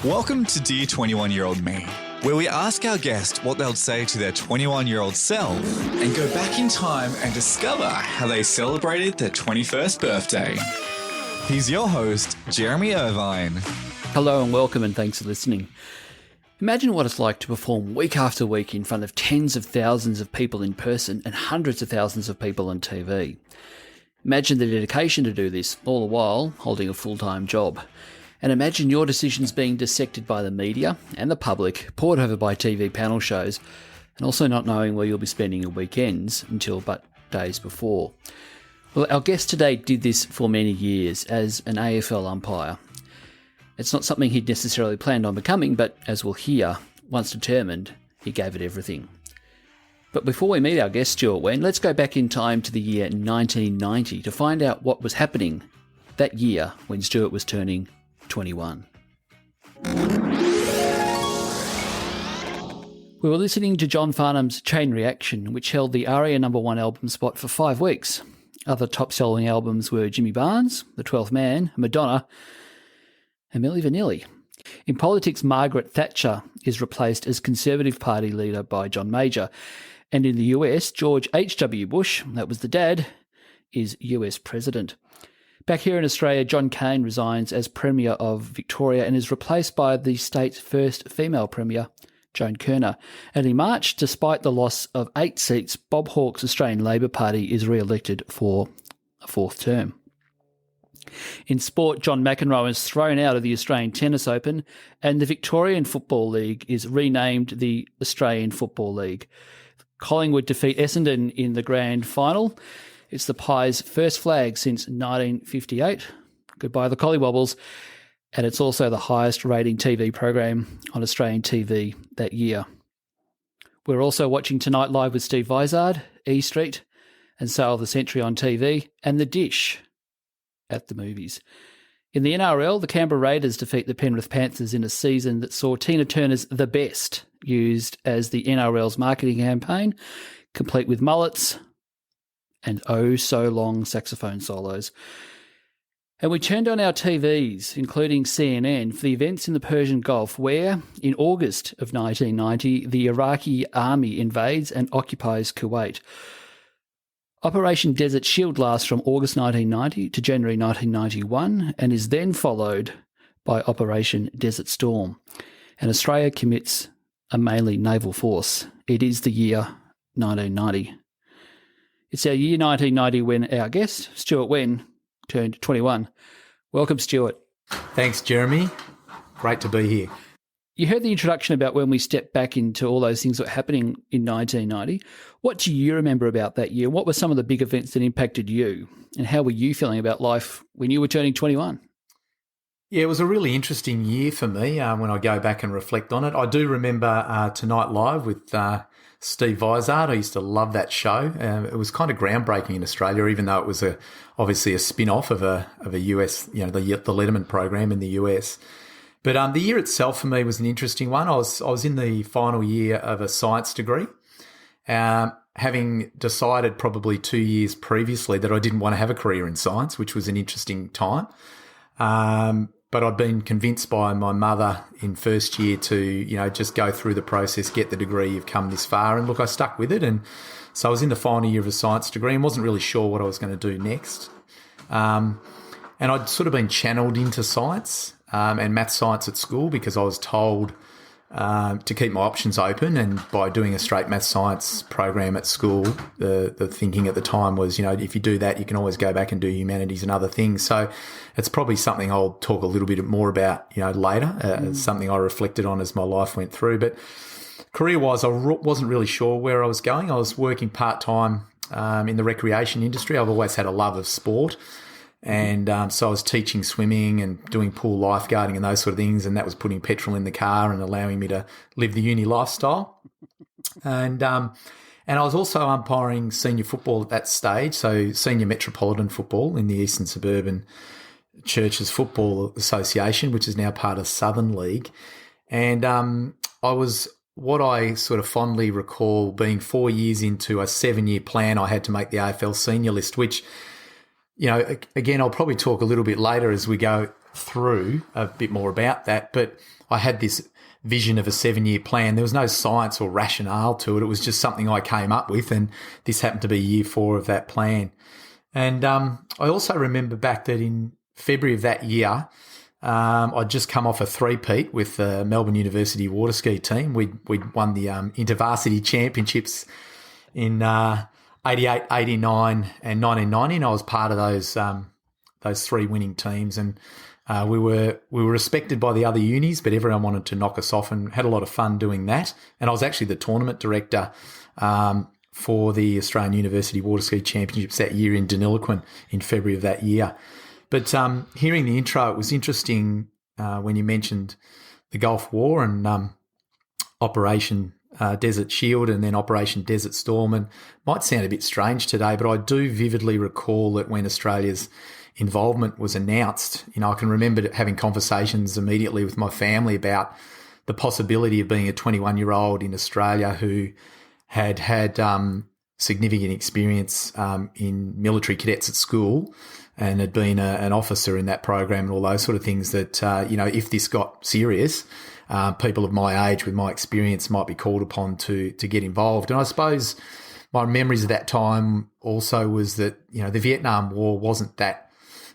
Welcome to Dear 21-Year-Old Me, where we ask our guest what they'll say to their 21-year-old self and go back in time and discover how they celebrated their 21st birthday. He's your host, Jeremy Irvine. Hello and welcome and thanks for listening. Imagine what it's like to perform week after week in front of tens of thousands of people in person and hundreds of thousands of people on TV. Imagine the dedication to do this, all the while holding a full-time job. And imagine your decisions being dissected by the media and the public, poured over by TV panel shows, and also not knowing where you'll be spending your weekends until but days before. Well, our guest today did this for many years as an AFL umpire. It's not something he'd necessarily planned on becoming, but as we'll hear, once determined, he gave it everything. But before we meet our guest, Stuart Wenn, let's go back in time to the year 1990 to find out what was happening that year when Stuart was turning 21. We were listening to John Farnham's Chain Reaction, which held the ARIA #1 album spot for 5 weeks. Other top-selling albums were Jimmy Barnes, The 12th Man, Madonna, and Milli Vanilli. In politics, Margaret Thatcher is replaced as Conservative Party leader by John Major. And in the US, George H.W. Bush, that was the dad, is US President. Back here in Australia, John Cain resigns as Premier of Victoria and is replaced by the state's first female Premier, Joan Kirner. And in March, despite the loss of 8 seats, Bob Hawke's Australian Labor Party is re-elected for a 4th term. In sport, John McEnroe is thrown out of the Australian Tennis Open and the Victorian Football League is renamed the Australian Football League. Collingwood defeat Essendon in the grand final. It's the Pies' first flag since 1958. Goodbye the Collywobbles. And it's also the highest rating TV program on Australian TV that year. We're also watching Tonight Live with Steve Vizard, E Street, and Sale of the Century on TV, and The Dish at the movies. In the NRL, the Canberra Raiders defeat the Penrith Panthers in a season that saw Tina Turner's The Best used as the NRL's marketing campaign, complete with mullets and oh-so-long saxophone solos. And we turned on our TVs, including CNN, for the events in the Persian Gulf where, in August of 1990, the Iraqi army invades and occupies Kuwait. Operation Desert Shield lasts from August 1990 to January 1991 and is then followed by Operation Desert Storm. And Australia commits a mainly naval force. It is the year 1990. It's our year 1990 when our guest, Stuart Wenn, turned 21. Welcome, Stuart. Thanks, Jeremy. Great to be here. You heard the introduction about when we stepped back into all those things that were happening in 1990. What do you remember about that year? What were some of the big events that impacted you? And how were you feeling about life when you were turning 21? Yeah, it was a really interesting year for me when I go back and reflect on it. I do remember Tonight Live with Steve Vizard. I used to love that show. It was kind of groundbreaking in Australia, even though it was obviously a spin-off of a US, the Letterman program in the US. But the year itself for me was an interesting one. I was in the final year of a science degree, having decided probably 2 years previously that I didn't want to have a career in science, which was an interesting time. But I'd been convinced by my mother in first year to, just go through the process, get the degree, you've come this far. And look, I stuck with it. And so I was in the final year of a science degree and wasn't really sure what I was going to do next. And I'd sort of been channeled into science and math science at school because I was told to keep my options open. And by doing a straight math science program at school, the thinking at the time was, if you do that, you can always go back and do humanities and other things. So it's probably something I'll talk a little bit more about, later, something I reflected on as my life went through. But career-wise, I wasn't really sure where I was going. I was working part-time in the recreation industry. I've always had a love of sport. And so I was teaching swimming and doing pool lifeguarding and those sort of things, and that was putting petrol in the car and allowing me to live the uni lifestyle. And I was also umpiring senior football at that stage, so senior metropolitan football in the Eastern Suburban Churches Football Association, which is now part of Southern League. And I was, what I sort of fondly recall, being 4 years into a 7-year plan, I had to make the AFL senior list, which, again, I'll probably talk a little bit later as we go through a bit more about that, but I had this vision of a 7-year plan. There was no science or rationale to it. It was just something I came up with, and this happened to be year 4 of that plan. And I also remember back that in February of that year, I'd just come off a three-peat with the Melbourne University water ski team. We'd won the InterVarsity Championships in 88, 89 and 1990, and I was part of those 3 winning teams. And we were respected by the other unis, but everyone wanted to knock us off, and had a lot of fun doing that. And I was actually the tournament director for the Australian University Water Ski Championships that year in Deniliquin in February of that year. But hearing the intro, it was interesting when you mentioned the Gulf War and Operation Desert Shield and then Operation Desert Storm. And might sound a bit strange today, but I do vividly recall that when Australia's involvement was announced, I can remember having conversations immediately with my family about the possibility of being a 21-year-old in Australia who had significant experience in military cadets at school and had been an officer in that program and all those sort of things that, if this got serious, people of my age with my experience might be called upon to get involved. And I suppose my memories of that time also was that, the Vietnam War wasn't that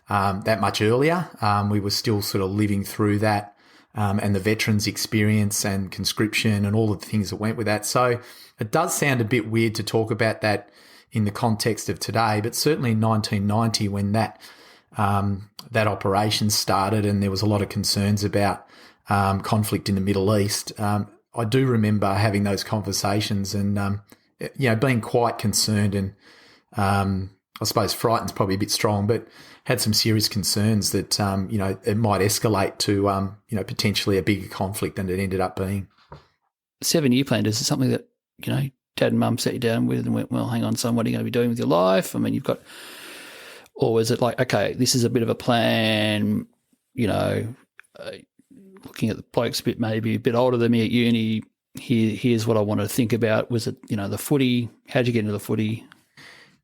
much earlier. We were still sort of living through that and the veterans' experience and conscription and all of the things that went with that. So it does sound a bit weird to talk about that in the context of today, but certainly in 1990 when that operation started and there was a lot of concerns about conflict in the Middle East, I do remember having those conversations and, being quite concerned and I suppose frightened's probably a bit strong, but had some serious concerns that, it might escalate to, potentially a bigger conflict than it ended up being. 7-year plan, is it something that, Dad and Mum sat you down with and went, well, hang on, son, what are you going to be doing with your life? I mean, or was it like, okay, this is a bit of a plan, looking at the blokes maybe a bit older than me at uni, here's what I want to think about. Was it, the footy? How'd you get into the footy?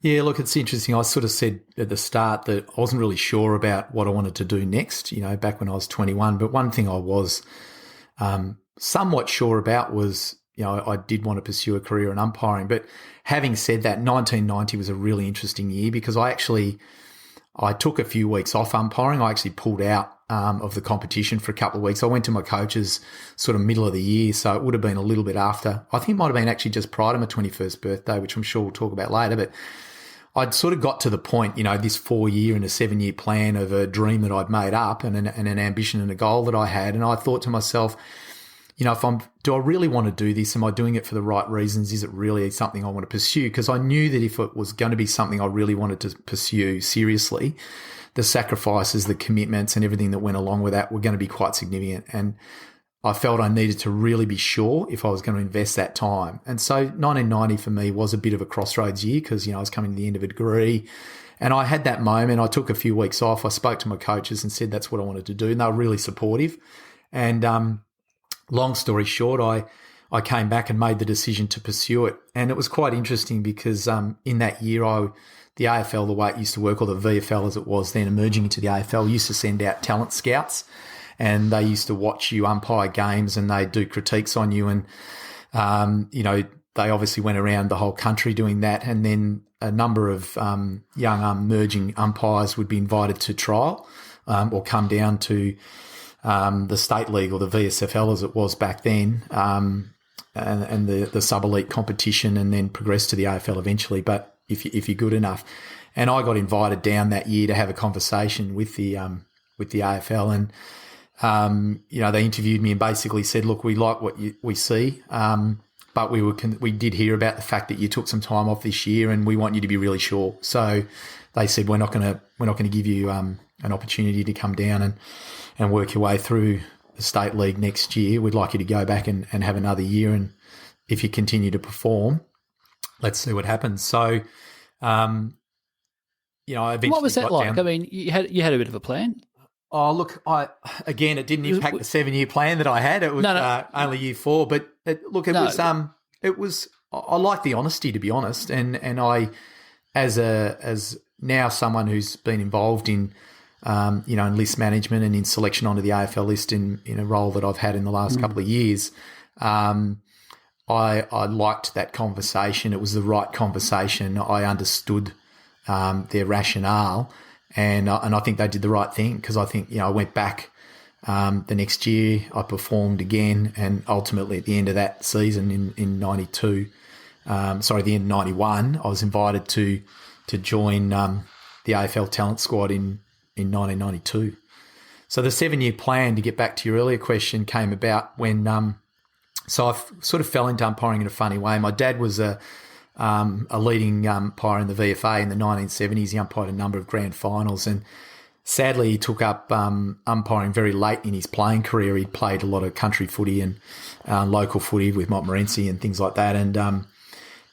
Yeah, look, it's interesting. I sort of said at the start that I wasn't really sure about what I wanted to do next, back when I was 21. But one thing I was somewhat sure about was, I did want to pursue a career in umpiring. But having said that, 1990 was a really interesting year because I took a few weeks off umpiring. I actually pulled out of the competition for a couple of weeks. I went to my coaches sort of middle of the year, so it would have been a little bit after. I think it might have been actually just prior to my 21st birthday, which I'm sure we'll talk about later. But I'd sort of got to the point, this 4-year and a 7-year plan of a dream that I'd made up and an ambition and a goal that I had. And I thought to myself, do I really want to do this? Am I doing it for the right reasons? Is it really something I want to pursue? Because I knew that if it was going to be something I really wanted to pursue seriously, the sacrifices, the commitments and everything that went along with that were going to be quite significant. And I felt I needed to really be sure if I was going to invest that time. And so 1990 for me was a bit of a crossroads year because, I was coming to the end of a degree and I had that moment. I took a few weeks off. I spoke to my coaches and said that's what I wanted to do. And they were really supportive. And long story short, I came back and made the decision to pursue it. And it was quite interesting because in that year, the AFL, the way it used to work, or the VFL as it was then emerging into the AFL, used to send out talent scouts and they used to watch you umpire games and they'd do critiques on you. And, they obviously went around the whole country doing that. And then a number of young emerging umpires would be invited to trial or come down to the state league or the VSFL as it was back then, and the sub-elite competition, and then progress to the AFL eventually, but if you're good enough. And I got invited down that year to have a conversation with the AFL, and they interviewed me and basically said, look, we like what we see, but we did hear about the fact that you took some time off this year and we want you to be really sure. So they said, we're not going to give you an opportunity to come down and work your way through the state league next year. We'd like you to go back and have another year. And if you continue to perform, let's see what happens. So, I eventually what was that like? down. I mean, you had a bit of a plan. Oh, look, it didn't impact the 7-year plan that I had. It was only year 4, but it was, I like the honesty, to be honest. And I, as now someone who's been involved in in list management and in selection onto the AFL list in a role that I've had in the last couple of years. I liked that conversation. It was the right conversation. I understood their rationale, and I think they did the right thing, because I think, I went back the next year, I performed again, and ultimately at the end of that season in 92, the end of 91, I was invited to join the AFL talent squad in 1992. So the 7-year plan, to get back to your earlier question, came about when so I sort of fell into umpiring in a funny way. My dad was a leading umpire in the VFA in the 1970s. He umpired a number of grand finals, and sadly he took up umpiring very late in his playing career. He played a lot of country footy and local footy with Montmorency and things like that, and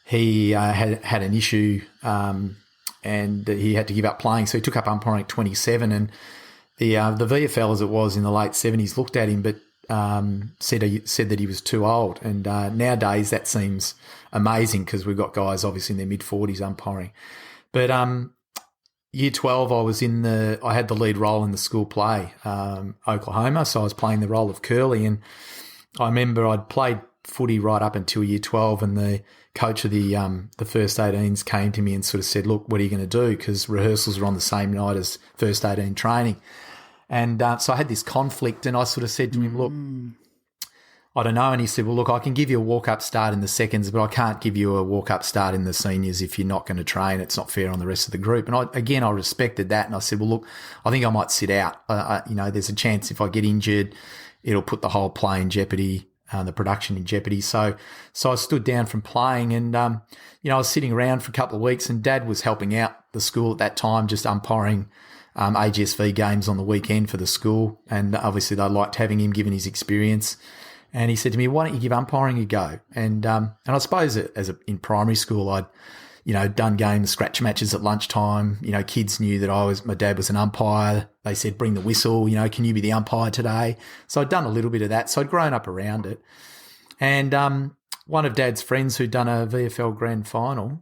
he had an issue and he had to give up playing, so he took up umpiring at 27, and the VFL, as it was in the late 70s, looked at him but said that he was too old. And nowadays that seems amazing, because we've got guys obviously in their mid-40s umpiring. But year 12, I had the lead role in the school play, Oklahoma, so I was playing the role of Curly. And I remember I'd played footy right up until year 12, and the coach of the first 18s came to me and sort of said, look, what are you going to do? Because rehearsals were on the same night as first 18 training. And so I had this conflict, and I sort of said to him, look, I don't know. And he said, well, look, I can give you a walk-up start in the seconds, but I can't give you a walk-up start in the seniors if you're not going to train. It's not fair on the rest of the group. And I respected that. And I said, well, look, I think I might sit out. There's a chance if I get injured, it'll put the whole play in jeopardy, the production in jeopardy. So I stood down from playing, and, I was sitting around for a couple of weeks, and Dad was helping out the school at that time, just umpiring AGSV games on the weekend for the school, and obviously they liked having him given his experience. And he said to me, why don't you give umpiring a go? And I suppose in primary school, I'd, done games, scratch matches at lunchtime. Kids knew that my dad was an umpire. They said, bring the whistle, can you be the umpire today? So I'd done a little bit of that. So I'd grown up around it. And one of Dad's friends who'd done a VFL grand final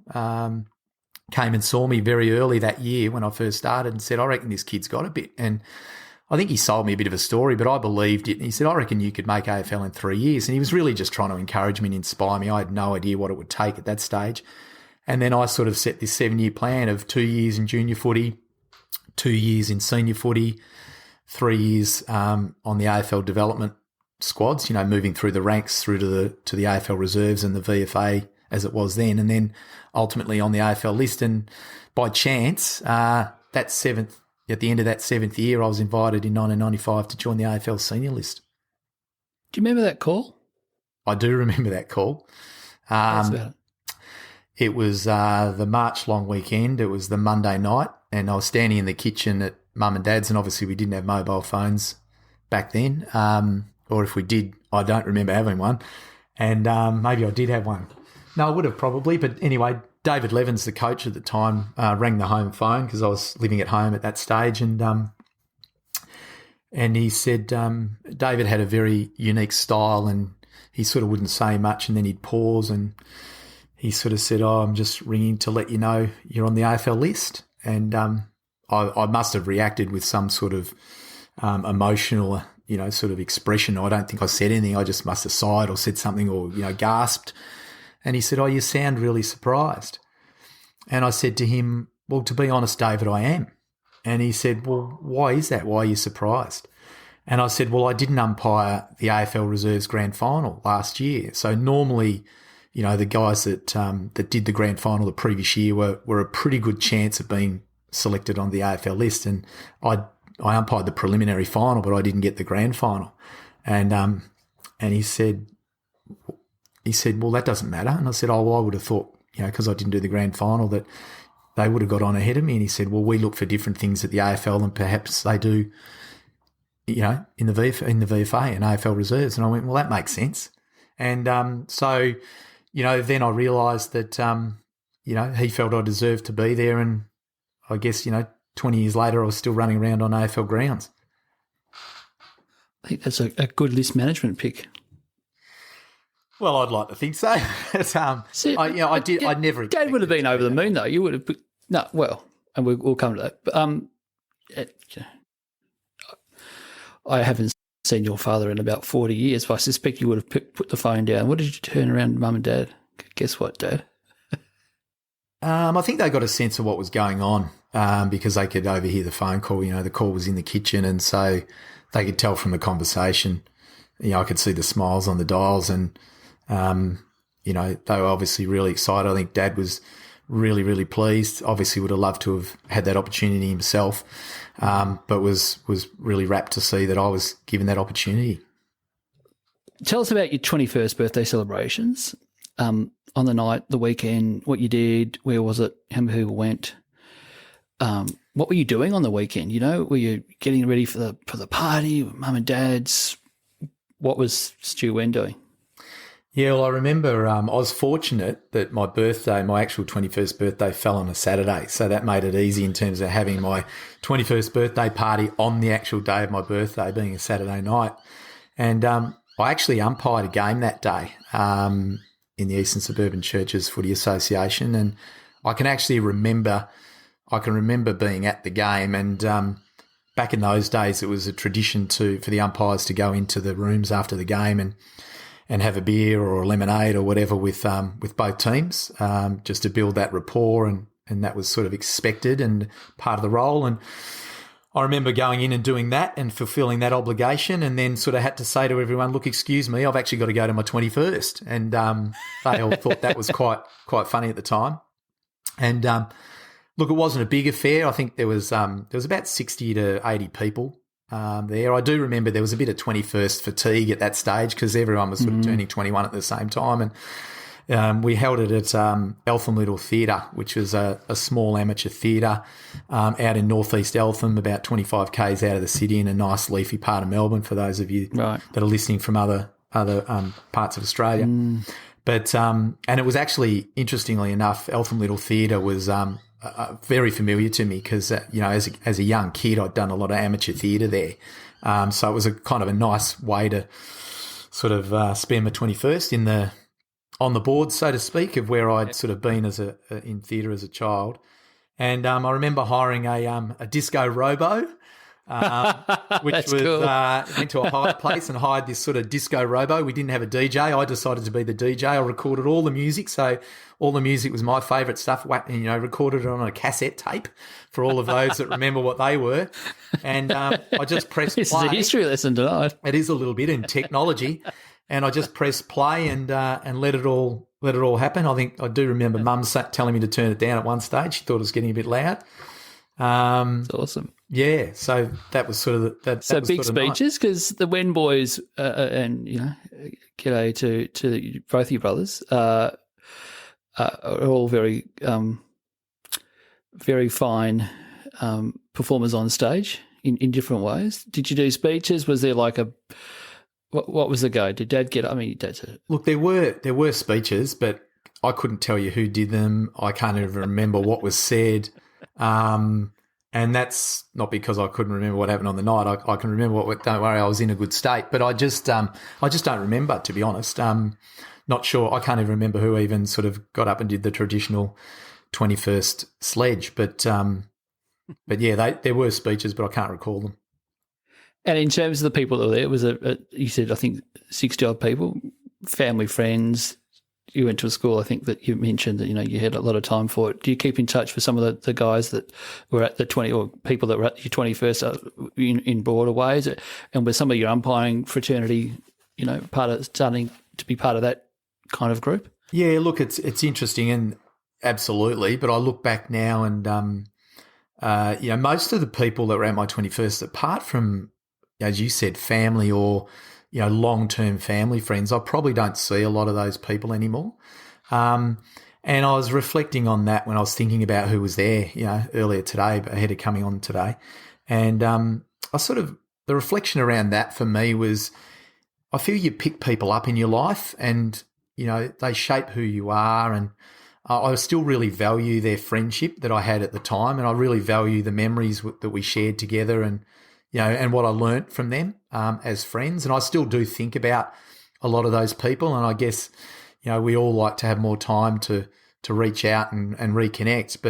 came and saw me very early that year when I first started and said, I reckon this kid's got a bit. And I think he sold me a bit of a story, but I believed it. And he said, I reckon you could make AFL in 3 years. And he was really just trying to encourage me and inspire me. I had no idea what it would take at that stage. And then I sort of set this 7-year plan of 2 years in junior footy, 2 years in senior footy, 3 years on the AFL development squads, moving through the ranks through to the AFL reserves and the VFA as it was then, and then ultimately on the AFL list. And by chance, at the end of that 7th year, I was invited in 1995 to join the AFL senior list. Do you remember that call? I do remember that call. It was the March long weekend. It was the Monday night, and I was standing in the kitchen at Mum and Dad's, and obviously we didn't have mobile phones back then, or if we did, I don't remember having one, and maybe I did have one. No, I would have probably, but anyway, David Levins, the coach at the time, rang the home phone because I was living at home at that stage, and he said David had a very unique style, and he sort of wouldn't say much, and then he'd pause, and he sort of said, I'm just ringing to let you know you're on the AFL list. And I must have reacted with some sort of emotional, sort of expression. I don't think I said anything. I just must have sighed or said something or, gasped. And he said, you sound really surprised. And I said to him, well, to be honest, David, I am. And he said, well, why is that? Why are you surprised? And I said, well, I didn't umpire the AFL Reserves Grand Final last year. So normally, the guys that did the grand final the previous year were a pretty good chance of being selected on the AFL list. And I umpired the preliminary final, but I didn't get the grand final. And he said, well, that doesn't matter. And I said, oh, well, I would have thought, because I didn't do the grand final, that they would have got on ahead of me. And he said, well, we look for different things at the AFL than perhaps they do, in the VFA and AFL reserves. And I went, well, that makes sense. And so, then I realised that, he felt I deserved to be there. And I guess, 20 years later, I was still running around on AFL grounds. I think that's a good list management pick. Well, I'd like to think so. I did. I never. Dad would have been over the moon, though. You would have. And we'll come to that. But I haven't seen your father in about 40 years, but I suspect you would have put the phone down. What did you turn around to Mum and Dad? Guess what, Dad? I think they got a sense of what was going on because they could overhear the phone call. You know, the call was in the kitchen, and so they could tell from the conversation. You know, I could see the smiles on the dials, and you know, they were obviously really excited. I think Dad was really, really pleased. Obviously, would have loved to have had that opportunity himself, but was really rapt to see that I was given that opportunity. Tell us about your 21st birthday celebrations. On the night, the weekend, what you did, where was it, how many people went? What were you doing on the weekend? You know, were you getting ready for the party, Mum and Dad's? What was Stuart Wenn doing? Yeah, well, I remember I was fortunate that my birthday, my actual 21st birthday, fell on a Saturday. So that made it easy in terms of having my 21st birthday party on the actual day of my birthday, being a Saturday night. And I actually umpired a game that day in the Eastern Suburban Churches Footy Association. And I can remember being at the game, and back in those days it was a tradition for the umpires to go into the rooms after the game and have a beer or a lemonade or whatever with both teams, just to build that rapport, and that was sort of expected and part of the role. And I remember going in and doing that and fulfilling that obligation, and then sort of had to say to everyone, look, excuse me, I've actually got to go to my 21st. And they all thought that was quite funny at the time. And look, it wasn't a big affair. I think there was about 60 to 80 people there. I do remember there was a bit of 21st fatigue at that stage because everyone was sort of turning 21 at the same time. And we held it at Eltham Little Theatre, which was a small amateur theatre out in northeast Eltham, about 25 k's out of the city, in a nice leafy part of Melbourne for those of you that are listening from other parts of Australia. But and it was actually, interestingly enough, Eltham Little Theatre was very familiar to me because, you know, as a young kid, I'd done a lot of amateur theatre there. So it was a kind of a nice way to sort of spend my 21st on the board, so to speak, of where I'd sort of been in theatre as a child. And I remember hiring a disco robo, which was cool. Went to a hired place and hired this sort of disco robo. We didn't have a DJ. I decided to be the DJ. I recorded all the music, so all the music was my favourite stuff. You know, recorded it on a cassette tape for all of those that remember what they were. And I just pressed play. This is a history lesson tonight. It is a little bit in technology. And I just pressed play and let it all happen. I do remember Mum telling me to turn it down at one stage. She thought it was getting a bit loud. That's awesome. Yeah, so that was sort of that. So was big sort of speeches, because the Wenn boys and, you know, g'day to both your brothers, are all very very fine performers on stage in different ways. Did you do speeches? Was there like what was the go? Did Dad get? I mean, Dad's look. There were speeches, but I couldn't tell you who did them. I can't even remember what was said, and that's not because I couldn't remember what happened on the night. I can remember what. Don't worry, I was in a good state, but I just don't remember, to be honest. Not sure. I can't even remember who even sort of got up and did the traditional 21st sledge, but yeah, there were speeches, but I can't recall them. And in terms of the people that were there, it was you said, I think, 60-odd people, family, friends. You went to a school, I think, that you mentioned that, you know, you had a lot of time for it. Do you keep in touch with some of the guys that were at the 20, or people that were at your 21st in broader ways? And with some of your umpiring fraternity, you know, starting to be part of that kind of group? Yeah, look, it's interesting, and absolutely. But I look back now and, you know, most of the people that were at my 21st, apart from, as you said, family or, you know, long-term family friends, I probably don't see a lot of those people anymore. And I was reflecting on that when I was thinking about who was there, you know, earlier today, ahead of coming on today. And the reflection around that for me was, I feel you pick people up in your life and, you know, they shape who you are. And I still really value their friendship that I had at the time, and I really value the memories that we shared together, and, you know, and what I learnt from them as friends. And I still do think about a lot of those people. And I guess, you know, we all like to have more time to reach out and reconnect.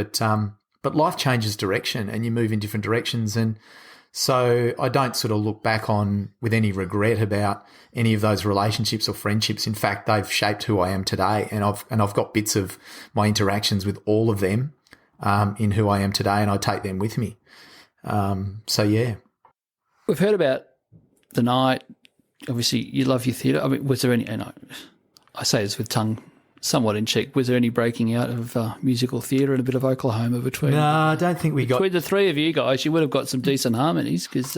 But life changes direction and you move in different directions. And So I don't sort of look back on with any regret about any of those relationships or friendships. In fact, they've shaped who I am today, and I've got bits of my interactions with all of them in who I am today, and I take them with me. So yeah, We've heard about the night. Obviously, you love your theatre. I mean, was there any? And I say this with tongue somewhat in cheek. Was there any breaking out of musical theatre and a bit of Oklahoma between? No, I don't think we got. Between the three of you guys, you would have got some decent harmonies because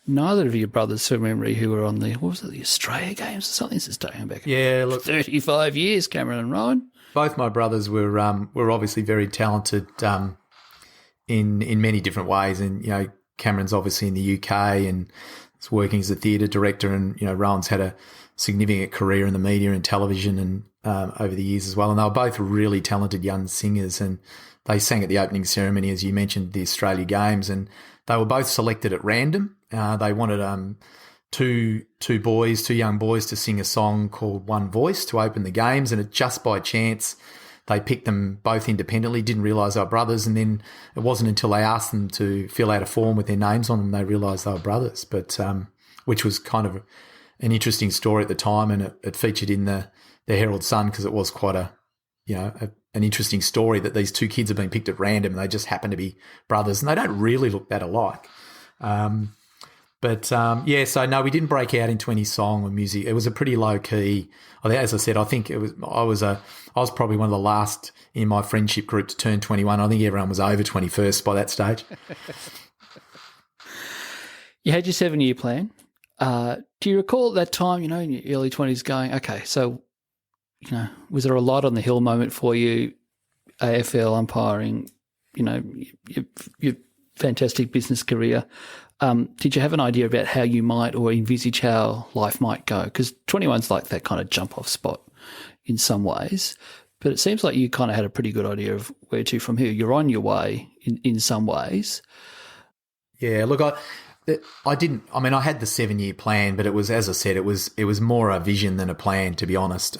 neither of your brothers, from memory, who were on the Australia Games or something. This is taking back 35 years. Cameron and Rowan. Both my brothers were obviously very talented in many different ways, and Cameron's obviously in the UK and is working as a theatre director, and Rowan's had a significant career in the media and television and over the years as well. And they were both really talented young singers, and they sang at the opening ceremony, as you mentioned, the Australia Games, and they were both selected at random. They wanted two young boys to sing a song called One Voice to open the games, and it just by chance they picked them both independently, didn't realise they were brothers, and then it wasn't until they asked them to fill out a form with their names on them they realised they were brothers, but which was kind of an interesting story at the time, and it featured in the Herald Sun because it was quite an interesting story that these two kids have been picked at random and they just happen to be brothers, and they don't really look that alike. So no, we didn't break out into any song or music. It was a pretty low key. As I said, I think I was probably one of the last in my friendship group to turn 21. I think everyone was over 21st by that stage. You had your 7-year plan. Do you recall at that time, in your early 20s going, okay, so, was there a lot on the hill moment for you, AFL, umpiring, your fantastic business career? Did you have an idea about how you might or envisage how life might go? Because 21's like that kind of jump-off spot in some ways, but it seems like you kind of had a pretty good idea of where to from here. You're on your way in some ways. Yeah, look, I didn't. I mean, I had the 7-year plan, but it was, as I said, it was more a vision than a plan, to be honest.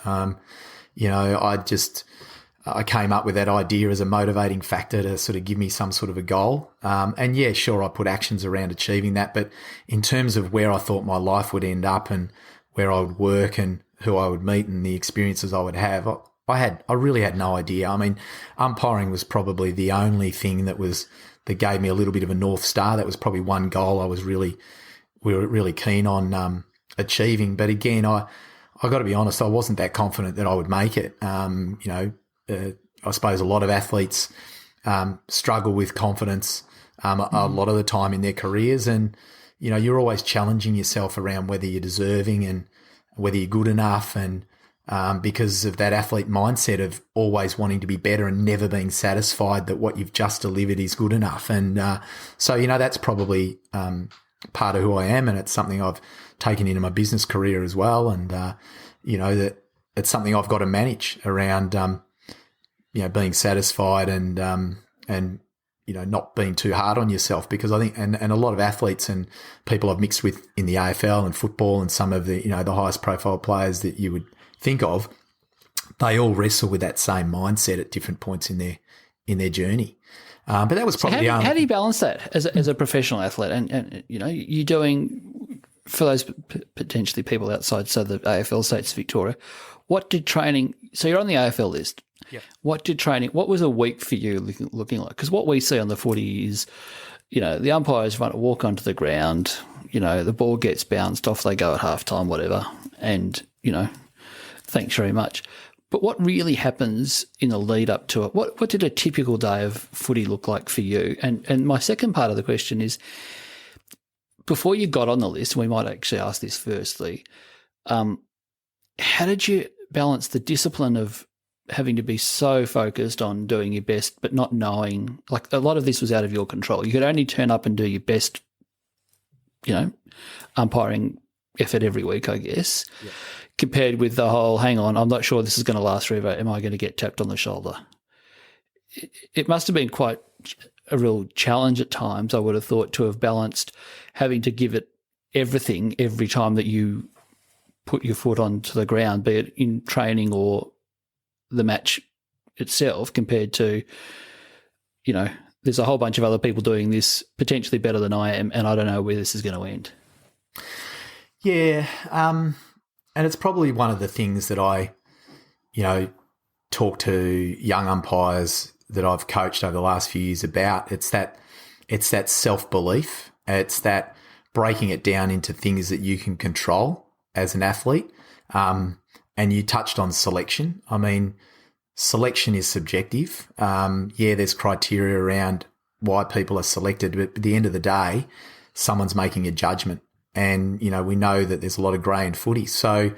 I came up with that idea as a motivating factor to sort of give me some sort of a goal. And yeah, sure, I put actions around achieving that. But in terms of where I thought my life would end up and where I would work and who I would meet and the experiences I would have, I really had no idea. I mean, umpiring was probably the only thing that gave me a little bit of a North Star. That was probably one goal we were really keen on achieving. But again, I got to be honest, I wasn't that confident that I would make it. I suppose a lot of athletes struggle with confidence a lot of the time in their careers, and you're always challenging yourself around whether you're deserving and whether you're good enough, and because of that athlete mindset of always wanting to be better and never being satisfied that what you've just delivered is good enough. And so that's probably part of who I am, and it's something I've taken into my business career as well, and that it's something I've got to manage around being satisfied and not being too hard on yourself, because I think, and a lot of athletes and people I've mixed with in the AFL and football and some of the, the highest profile players that you would think of, they all wrestle with that same mindset at different points in their journey. But that was probably how do you balance that as a professional athlete? And you're doing, for those potentially people outside, so the AFL states Victoria, what did training? So you're on the AFL list. Yeah. What was a week for you looking like? Because what we see on the footy is, the umpires walk onto the ground, the ball gets bounced off, they go at halftime, whatever, and, thanks very much. But what really happens in the lead up to it? What did a typical day of footy look like for you? And my second part of the question is, before you got on the list, we might actually ask this firstly, how did you balance the discipline of having to be so focused on doing your best but not knowing, like a lot of this was out of your control. You could only turn up and do your best, umpiring effort every week, I guess, compared with the whole, hang on, I'm not sure this is going to last forever. Am I going to get tapped on the shoulder? It must have been quite a real challenge at times, I would have thought, to have balanced having to give it everything every time that you put your foot onto the ground, be it in training or the match itself, compared to, there's a whole bunch of other people doing this potentially better than I am, and I don't know where this is going to end. Yeah, and it's probably one of the things that I, talk to young umpires that I've coached over the last few years about. It's that self-belief. It's that breaking it down into things that you can control as an athlete. And you touched on selection. I mean, selection is subjective. There's criteria around why people are selected, but at the end of the day, someone's making a judgment. And, we know that there's a lot of grey in footy. So,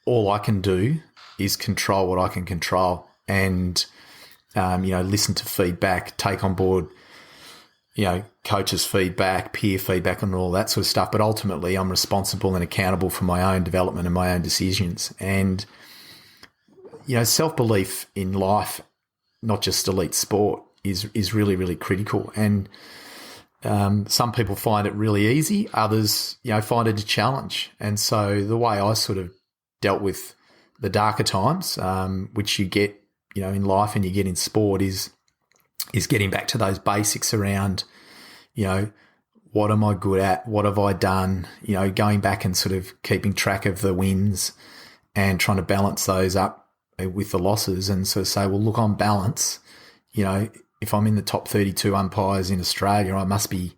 all I can do is control what I can control and, listen to feedback, take on board, coaches' feedback, peer feedback and all that sort of stuff. But ultimately, I'm responsible and accountable for my own development and my own decisions. And, self-belief in life, not just elite sport, is really, really critical. And some people find it really easy. Others, find it a challenge. And so the way I sort of dealt with the darker times, which you get, in life and you get in sport, is getting back to those basics around, what am I good at? What have I done? Going back and sort of keeping track of the wins and trying to balance those up with the losses and sort of say, well, look, on balance, if I'm in the top 32 umpires in Australia, I must be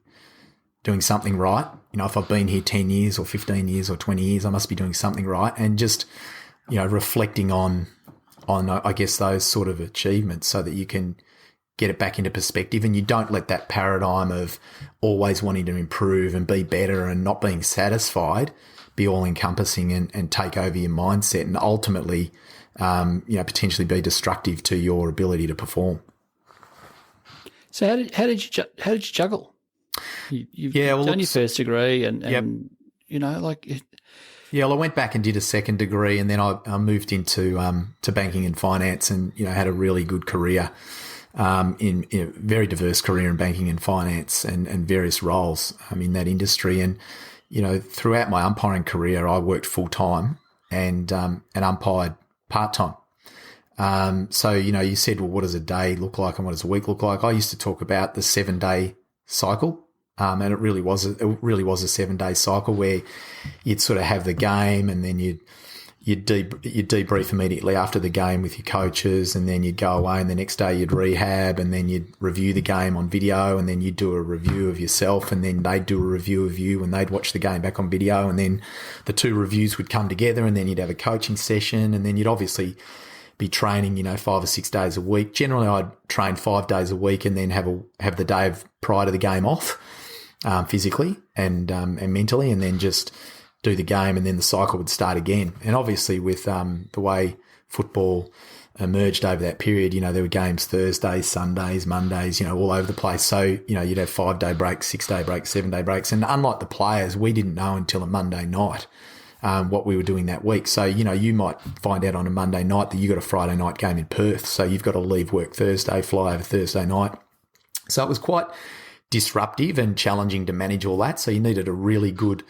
doing something right. If I've been here 10 years or 15 years or 20 years, I must be doing something right. And just, reflecting on, I guess, those sort of achievements so that you can get it back into perspective and you don't let that paradigm of always wanting to improve and be better and not being satisfied be all-encompassing and take over your mindset and ultimately, potentially be destructive to your ability to perform. So how did you juggle? You've done your first degree and I went back and did a second degree, and then I moved into to banking and finance, and had a really good career, in a very diverse career in banking and finance, and various roles in that industry. And throughout my umpiring career, I worked full time and umpired part time. So, you said, well, what does a day look like and what does a week look like? I used to talk about the 7-day cycle. And it really was a 7-day cycle where you'd sort of have the game and then you'd debrief immediately after the game with your coaches, and then you'd go away, and the next day you'd rehab, and then you'd review the game on video, and then you'd do a review of yourself, and then they'd do a review of you, and they'd watch the game back on video, and then the two reviews would come together, and then you'd have a coaching session, and then you'd obviously be training, 5 or 6 days a week. Generally, I'd train 5 days a week and then have the day prior to the game off, physically and mentally, and then just do the game, and then the cycle would start again. And obviously, with the way football emerged over that period, there were games Thursdays, Sundays, Mondays, all over the place. So, you'd have 5-day breaks, 6-day breaks, 7-day breaks. And unlike the players, we didn't know until a Monday night what we were doing that week. So, you might find out on a Monday night that you got a Friday night game in Perth. So you've got to leave work Thursday, fly over Thursday night. So it was quite disruptive and challenging to manage all that. So you needed a really good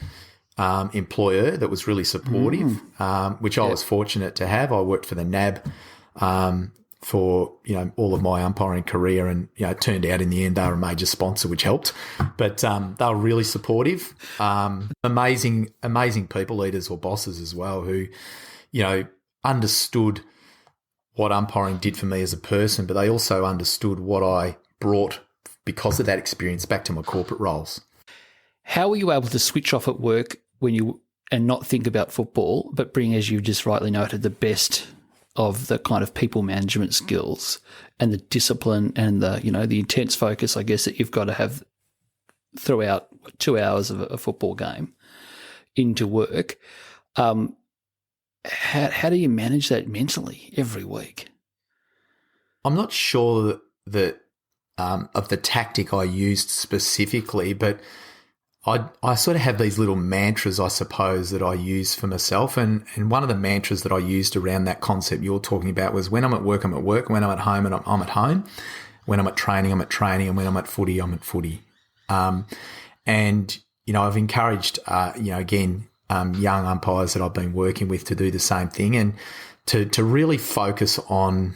employer that was really supportive, which I was fortunate to have. I worked for the NAB for all of my umpiring career, and it turned out in the end they were a major sponsor, which helped. But they were really supportive, amazing people, leaders or bosses as well, who understood what umpiring did for me as a person, but they also understood what I brought because of that experience back to my corporate roles. How were you able to switch off at work and not think about football, but bring, as you just rightly noted, the best of the kind of people management skills and the discipline and the intense focus, I guess, that you've got to have throughout 2 hours of a football game into work? How do you manage that mentally every week? I'm not sure that of the tactic I used specifically, but I sort of have these little mantras, I suppose, that I use for myself. And one of the mantras that I used around that concept you're talking about was, when I'm at work, I'm at work. When I'm at home, I'm at home. When I'm at training, I'm at training. And when I'm at footy, I'm at footy. And I've encouraged, young umpires that I've been working with to do the same thing, and to really focus on,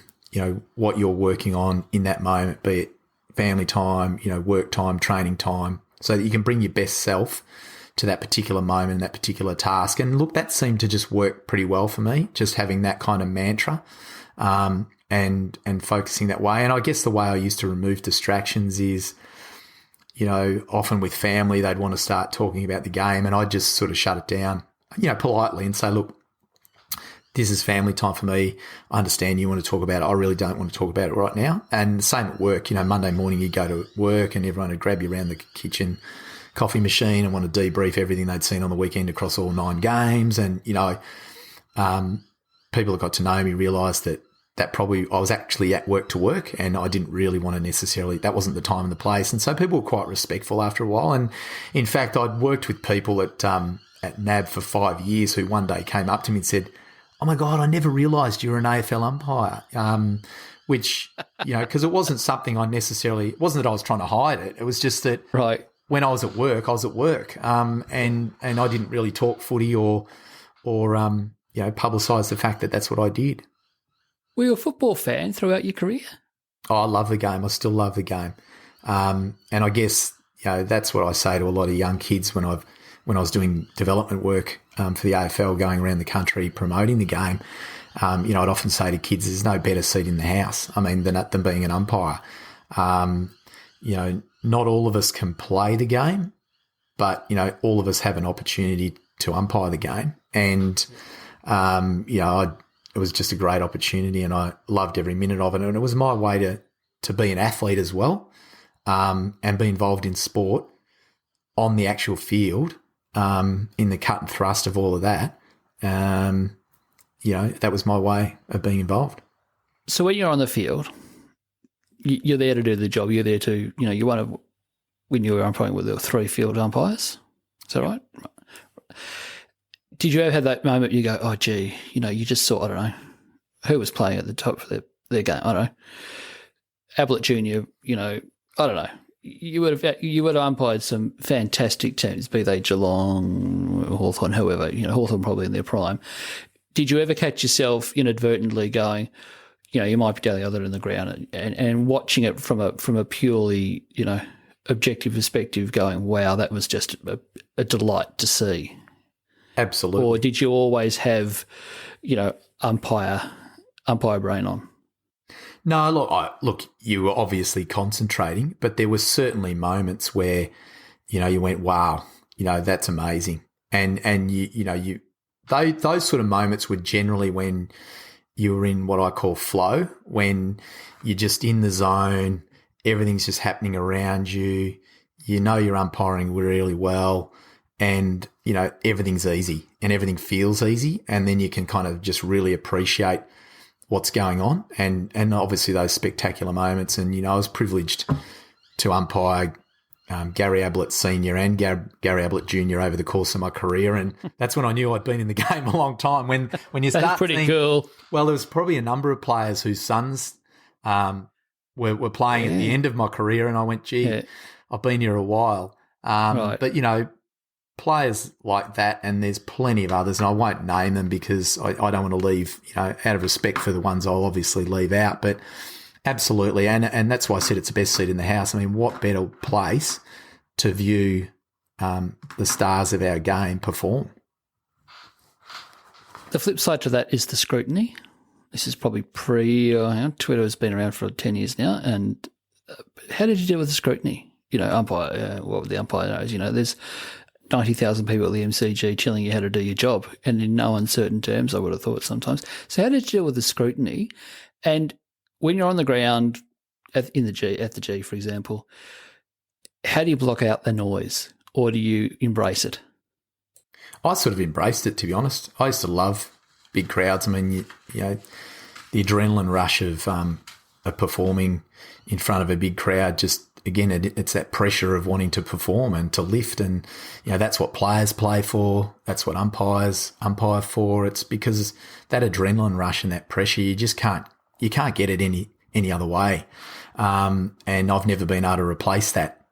what you're working on in that moment, be it family time, work time, training time, so that you can bring your best self to that particular moment, that particular task. And look, that seemed to just work pretty well for me, just having that kind of mantra and focusing that way. And I guess the way I used to remove distractions is, often with family, they'd want to start talking about the game, and I'd just sort of shut it down, politely, and say, look, this is family time for me. I understand you want to talk about it. I really don't want to talk about it right now. And the same at work. Monday morning you go to work and everyone would grab you around the kitchen coffee machine and want to debrief everything they'd seen on the weekend across all 9 games. And, people that got to know me realised that probably I was actually at work and I didn't really want to necessarily, that wasn't the time and the place. And so people were quite respectful after a while. And in fact, I'd worked with people at NAB for 5 years who one day came up to me and said, "Oh my God, I never realised you were an AFL umpire," which, because it wasn't something it wasn't that I was trying to hide it. It was just that right. When I was at work, and I didn't really talk footy or publicise the fact that that's what I did. Were you a football fan throughout your career? Oh, I love the game. I still love the game. And I guess, that's what I say to a lot of young kids when I was doing development work for the AFL, going around the country promoting the game. I'd often say to kids, there's no better seat in the house, than being an umpire. Not all of us can play the game, but, all of us have an opportunity to umpire the game. And, it was just a great opportunity and I loved every minute of it. And it was my way to be an athlete as well, and be involved in sport on the actual field, in the cut and thrust of all of that. That was my way of being involved. So when you're on the field, you're there to do the job. You're there to, you want to, when you were umpiring, there were 3 field umpires. Is that right? Did you ever have that moment you go, oh, gee, you just saw, I don't know, who was playing at the top of their game? I don't know. Ablett Junior, I don't know. You would have umpired some fantastic teams, be they Geelong, Hawthorn, whoever, Hawthorn probably in their prime. Did you ever catch yourself inadvertently going, you might be down the other end of the ground and watching it from a purely, objective perspective going, wow, that was just a delight to see? Absolutely. Or did you always have, umpire brain on? No, look, you were obviously concentrating, but there were certainly moments where, you went, wow, that's amazing. And those sort of moments were generally when you were in what I call flow, when you're just in the zone, everything's just happening around you, you're umpiring really well, and, everything's easy and everything feels easy, and then you can kind of just really appreciate what's going on and obviously those spectacular moments. And, I was privileged to umpire Gary Ablett Senior and Gary Ablett Junior over the course of my career, and that's when I knew I'd been in the game a long time. When you start, that's pretty cool. Well, there was probably a number of players whose sons were playing at the end of my career, and I went, gee, I've been here a while. Right. But players like that, and there's plenty of others, and I won't name them because I don't want to leave, out of respect for the ones I'll obviously leave out. But absolutely, and that's why I said it's the best seat in the house. What better place to view the stars of our game perform? The flip side to that is the scrutiny. This is probably Twitter has been around for 10 years now. And how did you deal with the scrutiny? Umpire, what the umpire knows, there's 90,000 people at the MCG telling you how to do your job, and in no uncertain terms, I would have thought sometimes. So how did you deal with the scrutiny? And when you're on the ground at the G, for example, how do you block out the noise, or do you embrace it? I sort of embraced it, to be honest. I used to love big crowds. The adrenaline rush of performing in front of a big crowd, just, again, it's that pressure of wanting to perform and to lift, and that's what players play for. That's what umpires umpire for. It's because that adrenaline rush and that pressure, you can't get it any other way. And I've never been able to replace that,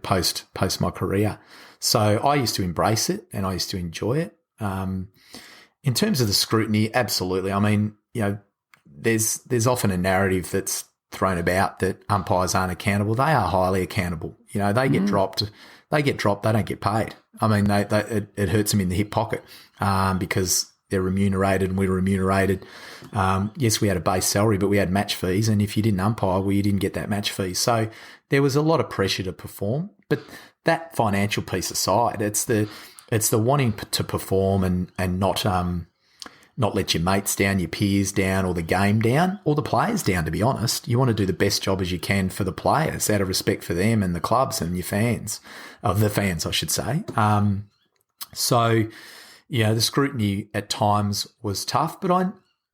post my career. So I used to embrace it and I used to enjoy it. In terms of the scrutiny, absolutely. There's often a narrative that's thrown about that umpires aren't accountable. They are highly accountable. You know, they get dropped. They get dropped. They don't get paid. I mean, it hurts them in the hip pocket because they're remunerated and we're remunerated. Yes, we had a base salary, but we had match fees. And if you didn't umpire, well, you didn't get that match fee. So there was a lot of pressure to perform. But that financial piece aside, it's the wanting to perform and not let your mates down, your peers down, or the game down, or the players down, to be honest. You want to do the best job as you can for the players out of respect for them and the clubs and your fans, the fans, I should say. So, yeah, the scrutiny at times was tough, but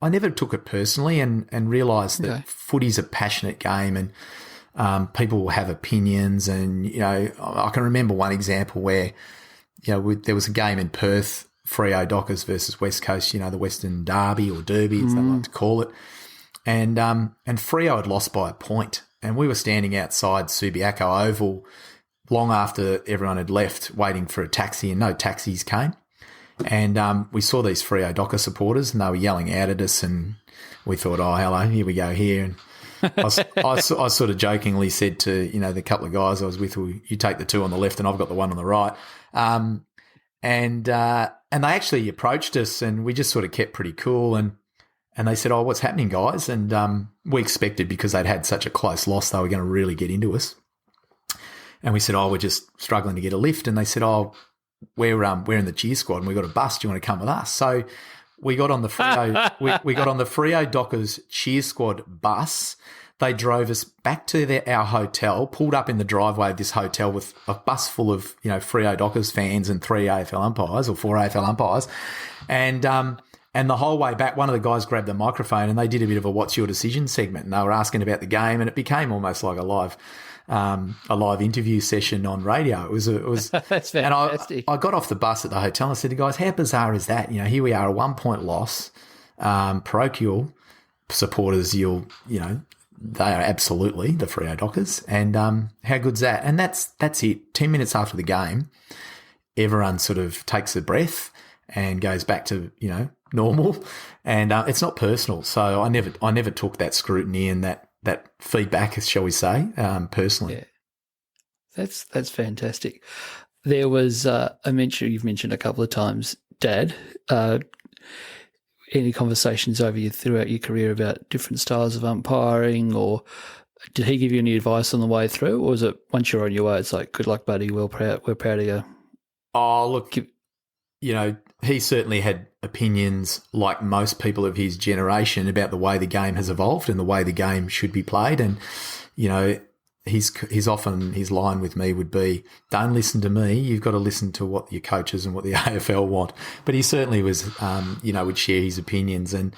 I never took it personally and realised that footy's a passionate game and people will have opinions. And, you know, I can remember one example where, you know, there was a game in Perth, Freo Dockers versus West Coast, you know, the Western Derby or Derby, as they like to call it. And Freo had lost by a point. And we were standing outside Subiaco Oval long after everyone had left, waiting for a taxi, and no taxis came. And we saw these Freo Docker supporters, and they were yelling out at us, and we thought, oh, hello, here we go here. And I sort of jokingly said to, you know, the couple of guys I was with, well, you take the two on the left and I've got the one on the right. And they actually approached us, and we just sort of kept pretty cool. And they said, oh, what's happening, guys? And we expected, because they'd had such a close loss, they were going to really get into us. And we said, oh, we're just struggling to get a lift. And they said, oh, we're in the cheer squad and we've got a bus. Do you want to come with us? So we got on the Freo, we got on the Freo Dockers cheer squad bus. They drove us back to our hotel, pulled up in the driveway of this hotel with a bus full of, you know, Freo Dockers fans and 3 AFL umpires or 4 AFL umpires. And the whole way back, one of the guys grabbed the microphone and they did a bit of a "What's your decision?" segment, and they were asking about the game, and it became almost like a live interview session on radio. It was That's fantastic. And I got off the bus at the hotel and I said to the guys, how bizarre is that? You know, here we are, a 1-point loss, parochial supporters, you know, they are absolutely the Freo Dockers. And how good's that? And that's it. 10 minutes after the game, everyone sort of takes a breath and goes back to, you know, normal. And it's not personal. So I never took that scrutiny and that feedback, shall we say, personally. Yeah. That's fantastic. There was you've mentioned a couple of times, Dad. Any conversations throughout your career about different styles of umpiring, or did he give you any advice on the way through, or was it once you're on your way, it's like, good luck, buddy, we're proud of you? Oh, look, you know, he certainly had opinions, like most people of his generation, about the way the game has evolved and the way the game should be played. And, you know, his line with me would be, don't listen to me, you've got to listen to what your coaches and what the AFL want. But he certainly was, you know, would share his opinions. And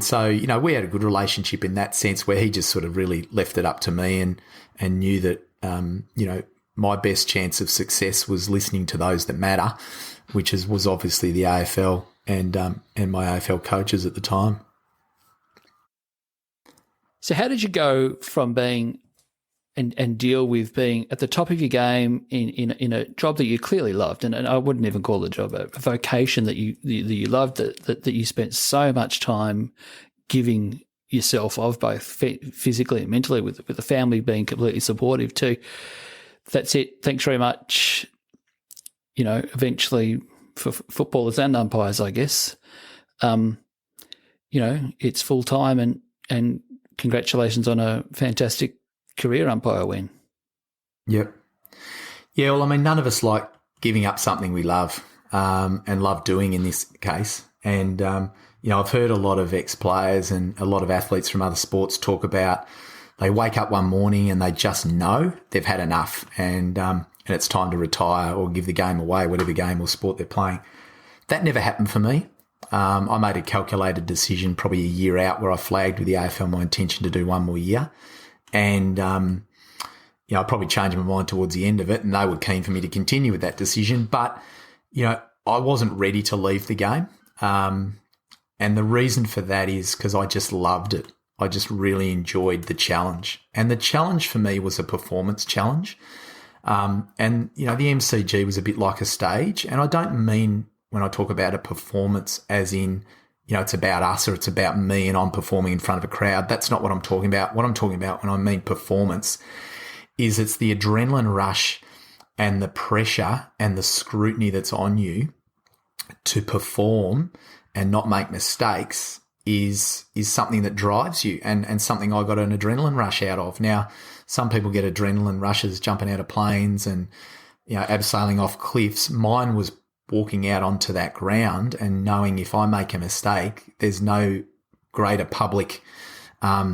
so, you know, we had a good relationship in that sense, where he just sort of really left it up to me and knew that, you know, my best chance of success was listening to those that matter, which was obviously the AFL and my AFL coaches at the time. So how did you go from being and deal with being at the top of your game in a job that you clearly loved, and I wouldn't even call the job a vocation that you loved, that you spent so much time giving yourself of, both physically and mentally, with the family being completely supportive too. That's it. Thanks very much. You know, eventually for footballers and umpires, I guess, you know, it's full time, and congratulations on a fantastic career umpire win. Yep. Yeah, well, I mean, none of us like giving up something we love and love doing in this case. And, you know, I've heard a lot of ex-players and a lot of athletes from other sports talk about they wake up one morning and they just know they've had enough and it's time to retire or give the game away, whatever game or sport they're playing. That never happened for me. I made a calculated decision probably a year out, where I flagged with the AFL my intention to do one more year. And, you know, I probably changed my mind towards the end of it, and they were keen for me to continue with that decision. But, you know, I wasn't ready to leave the game. And the reason for that is because I just loved it. I just really enjoyed the challenge. And the challenge for me was a performance challenge. And, you know, the MCG was a bit like a stage. And I don't mean, when I talk about a performance, as in it's about us or it's about me and I'm performing in front of a crowd. That's not what I'm talking about. What I'm talking about when I mean performance is it's the adrenaline rush and the pressure and the scrutiny that's on you to perform and not make mistakes is something that drives you and something I got an adrenaline rush out of. Now, some people get adrenaline rushes jumping out of planes and, abseiling off cliffs. Mine was walking out onto that ground and knowing if I make a mistake, there's no greater public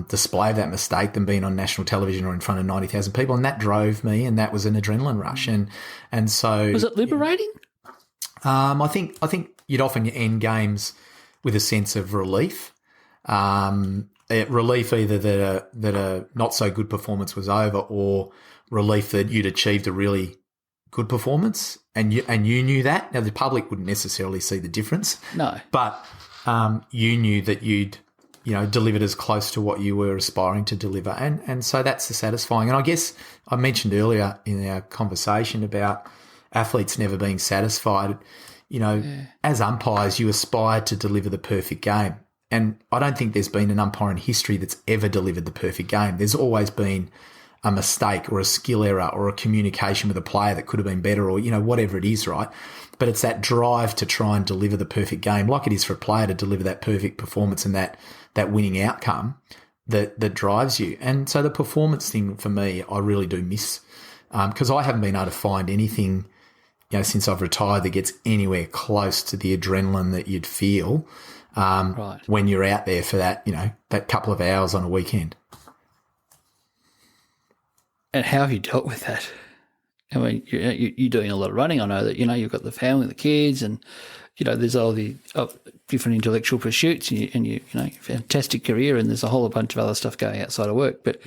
display of that mistake than being on national television or in front of 90,000 people. And that drove me, and that was an adrenaline rush. And so... Was it liberating? I think you'd often end games with a sense of relief. Relief either that a not so good performance was over, or relief that you'd achieved a really good performance, and you knew that. Now the public wouldn't necessarily see the difference. No, but you knew that you'd delivered as close to what you were aspiring to deliver, and so that's the satisfying. And I guess I mentioned earlier in our conversation about athletes never being satisfied. As umpires, you aspire to deliver the perfect game. And I don't think there's been an umpire in history that's ever delivered the perfect game. There's always been a mistake or a skill error or a communication with a player that could have been better, or, whatever it is, right? But it's that drive to try and deliver the perfect game, like it is for a player to deliver that perfect performance and that winning outcome that drives you. And so the performance thing for me, I really do miss, because I haven't been able to find anything since I've retired that gets anywhere close to the adrenaline that you'd feel when you're out there for that, that couple of hours on a weekend. And how have you dealt with that? I mean, you're doing a lot of running. I know that, you've got the family, the kids, and, there's all the different intellectual pursuits, and you fantastic career, and there's a whole bunch of other stuff going outside of work. But,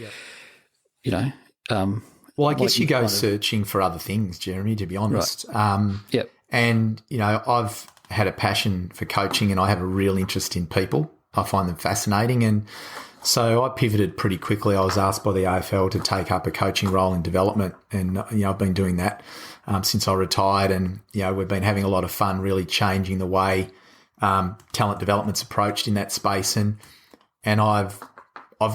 well, I guess you go searching for other things, Jeremy, to be honest. Right. Yep. And, I've had a passion for coaching, and I have a real interest in people. I find them fascinating. And so I pivoted pretty quickly. I was asked by the AFL to take up a coaching role in development. And, I've been doing that since I retired. And, we've been having a lot of fun really changing the way talent development's approached in that space. And I've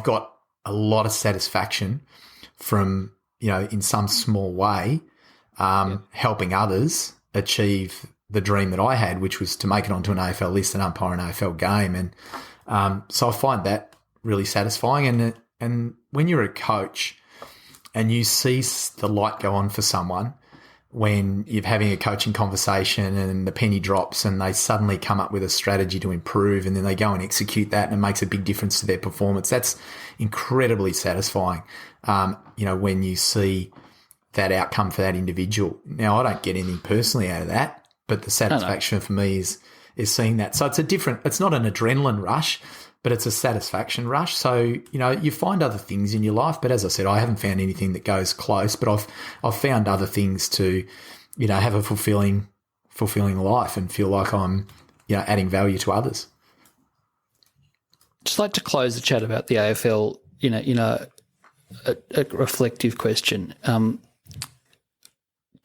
got a lot of satisfaction from, in some small way, helping others achieve the dream that I had, which was to make it onto an AFL list and umpire an AFL game. And so I find that really satisfying. And when you're a coach and you see the light go on for someone when you're having a coaching conversation and the penny drops and they suddenly come up with a strategy to improve, and then they go and execute that and it makes a big difference to their performance, that's incredibly satisfying, when you see that outcome for that individual. Now, I don't get anything personally out of that, but the satisfaction for me is seeing that. So it's not an adrenaline rush, but it's a satisfaction rush. So, you find other things in your life, but as I said, I haven't found anything that goes close, but I've found other things to, have a fulfilling life and feel like I'm, adding value to others. Just like to close the chat about the AFL, a reflective question. Do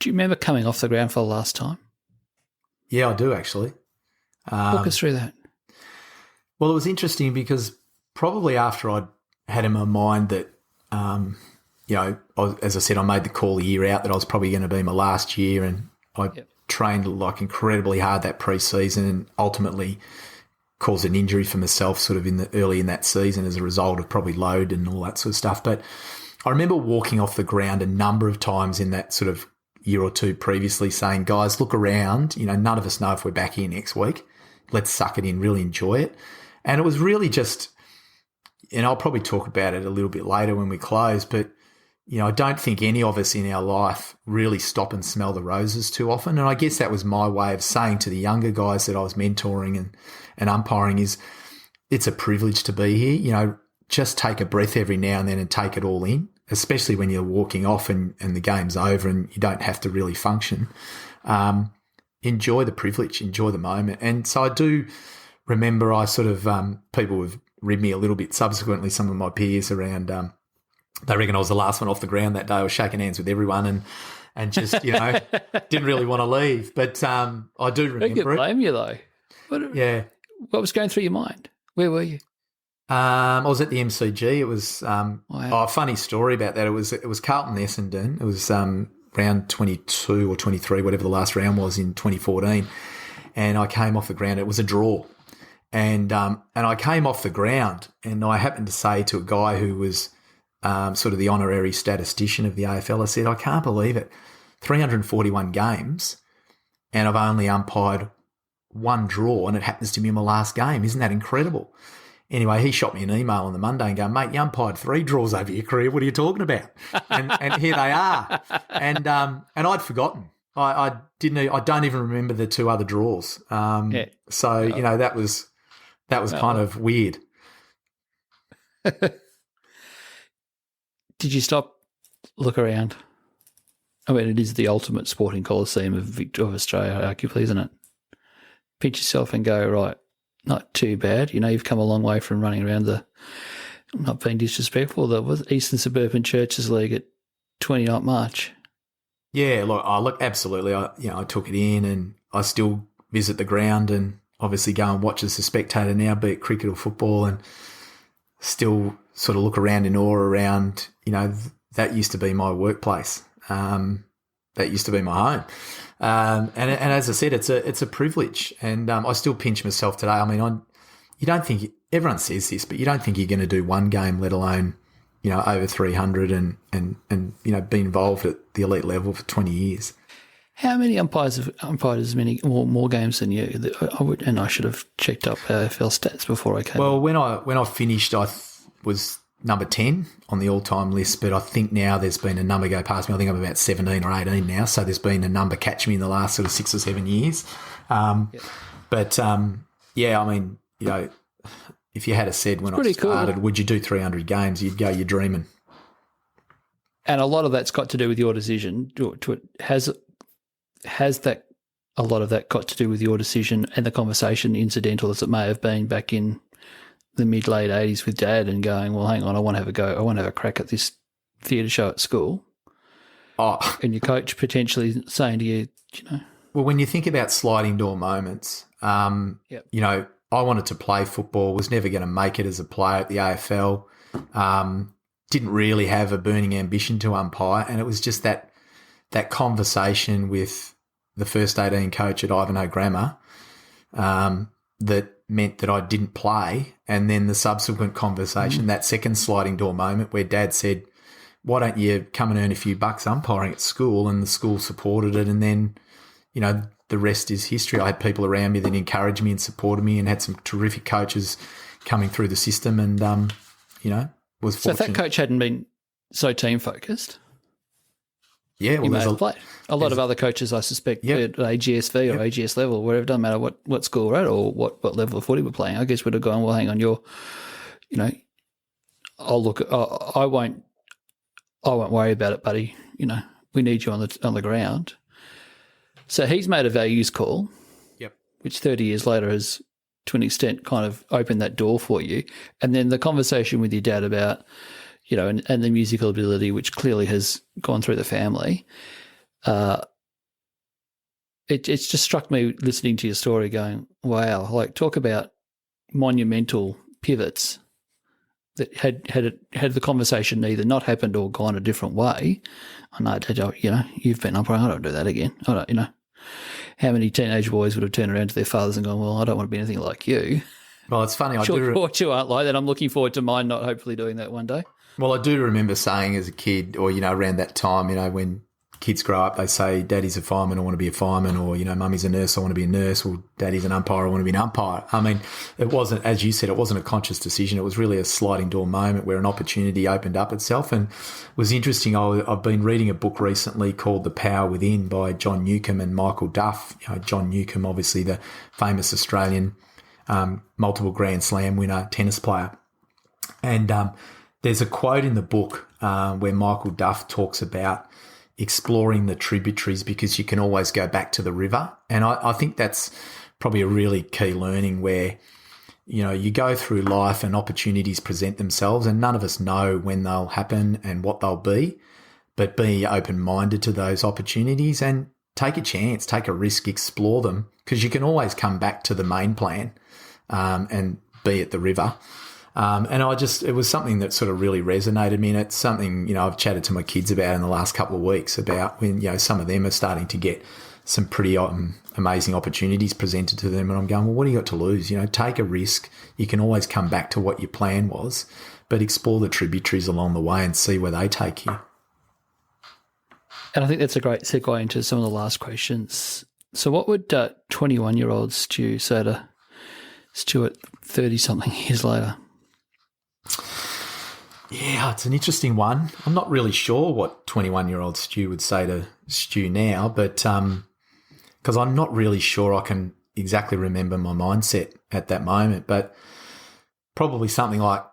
you remember coming off the ground for the last time? Yeah, I do actually. Walk us through that. Well, it was interesting because probably after I'd had in my mind that, as I said, I made the call a year out that I was probably going to be my last year, and I trained incredibly hard that pre-season and ultimately caused an injury for myself sort of early in that season as a result of probably load and all that sort of stuff. But I remember walking off the ground a number of times in that sort of year or two previously saying, guys, look around, none of us know if we're back here next week. Let's suck it in, really enjoy it. And it was really just, and I'll probably talk about it a little bit later when we close, but, I don't think any of us in our life really stop and smell the roses too often. And I guess that was my way of saying to the younger guys that I was mentoring and umpiring is, it's a privilege to be here. Just take a breath every now and then and take it all in, especially when you're walking off and the game's over and you don't have to really function. Enjoy the privilege, enjoy the moment. And so I do remember I sort of, people have ribbed me a little bit subsequently, some of my peers around, they reckon I was the last one off the ground that day. I was shaking hands with everyone and just, didn't really want to leave. But I do remember I don't blame you though. Yeah. what was going through your mind? Where were you? I was at the MCG. It was a funny story about that. It was Carlton Essendon. It was round 22 or 23, whatever the last round was in 2014. And I came off the ground. It was a draw. And I came off the ground and I happened to say to a guy who was sort of the honorary statistician of the AFL, I said, I can't believe it. 341 games and I've only umpired one draw and it happens to be in my last game. Isn't that incredible? Anyway, he shot me an email on the Monday and go, mate, you umpired 3 draws over your career. What are you talking about? And here they are. And I'd forgotten. I don't even remember the 2 other draws. So, you know, that was kind of weird. Did you stop, look around? I mean, it is the ultimate sporting coliseum of Australia, arguably, isn't it? Pinch yourself and go, right, not too bad. You know, you've come a long way from running around not being disrespectful, the Eastern Suburban Churches League at 20 not much. Yeah, look, absolutely. I took it in and I still visit the ground and obviously go and watch as a spectator now, be it cricket or football, and still sort of look around in awe around, you know, that used to be my workplace. That used to be my home. And as I said, it's a privilege, and I still pinch myself today. I mean, you don't think everyone says this, but you don't think you're going to do one game, let alone, you know, over 300 and you know, be involved at the elite level for 20 years. How many umpires have umpired as many more games than you? I should have checked up AFL stats before I came. Well, when I finished, I was number 10 on the all-time list, but I think now there's been a number go past me. I think I'm about 17 or 18 now, so there's been a number catch me in the last sort of 6 or 7 years. But, yeah, I mean, you know, if you had said when I started, would you do 300 games, you'd go, you're dreaming. And a lot of that's got to do with your decision. Has that a lot of that got to do with your decision and the conversation, incidental as it may have been back in the mid-late 80s with Dad, and going, well, hang on, I want to have a go. I want to have a crack at this theatre show at school. Oh. And your coach potentially saying to you, you know. Well, when you think about sliding door moments, you know, I wanted to play football, was never going to make it as a player at the AFL, didn't really have a burning ambition to umpire, and it was just that conversation with the first 18 coach at Ivanhoe Grammar that meant that I didn't play, and then the subsequent conversation, that second sliding door moment where Dad said, why don't you come and earn a few bucks umpiring at school, and the school supported it, and then, you know, the rest is history. I had people around me that encouraged me and supported me, and had some terrific coaches coming through the system, and, you know, was fortunate. So if that coach hadn't been so team-focused, yeah, well, you may have played. A lot of other coaches, I suspect, at AGSV or AGS level, wherever, it doesn't matter what school we're at or what level of footy we're playing, I guess would have gone, well, hang on, you know, I won't worry about it, buddy. You know, we need you on the ground. So he's made a values call, which 30 years later has, to an extent, kind of opened that door for you. And then the conversation with your dad about, you know, and the musical ability, which clearly has gone through the family. It's just struck me listening to your story going, wow, like talk about monumental pivots that had the conversation either not happened or gone a different way. I know, you know, you've been umpiring, I don't do that again. I don't, you know, how many teenage boys would have turned around to their fathers and gone, well, I don't want to be anything like you. Well, it's funny. You aren't like that. I'm looking forward to mine not hopefully doing that one day. Well, I do remember saying as a kid, or, you know, around that time, you know, when kids grow up, they say, Daddy's a fireman, I want to be a fireman, or, you know, Mummy's a nurse, I want to be a nurse, or Daddy's an umpire, I want to be an umpire. I mean, it wasn't, as you said, it wasn't a conscious decision. It was really a sliding door moment where an opportunity opened up itself. And it was interesting. I've been reading a book recently called The Power Within by John Newcombe and Michael Duff. You know, John Newcombe, obviously the famous Australian multiple Grand Slam winner tennis player. And there's a quote in the book where Michael Duff talks about exploring the tributaries because you can always go back to the river. And I think that's probably a really key learning where, you know, you go through life and opportunities present themselves and none of us know when they'll happen and what they'll be, but be open-minded to those opportunities and take a chance, take a risk, explore them, because you can always come back to the main plan. and be at the river. And it was something that sort of really resonated with me. And it's something, I've chatted to my kids about in the last couple of weeks about when, some of them are starting to get some pretty amazing opportunities presented to them. And I'm going, well, what do you got to lose? Take a risk. You can always come back to what your plan was, but explore the tributaries along the way and see where they take you. And I think that's a great segue into some of the last questions. So what would 21-year-old Stu say to Stuart 30-something years later? Yeah, it's an interesting one. I'm not really sure what 21-year-old Stu would say to Stu now, but because I'm not really sure I can exactly remember my mindset at that moment, but probably something like,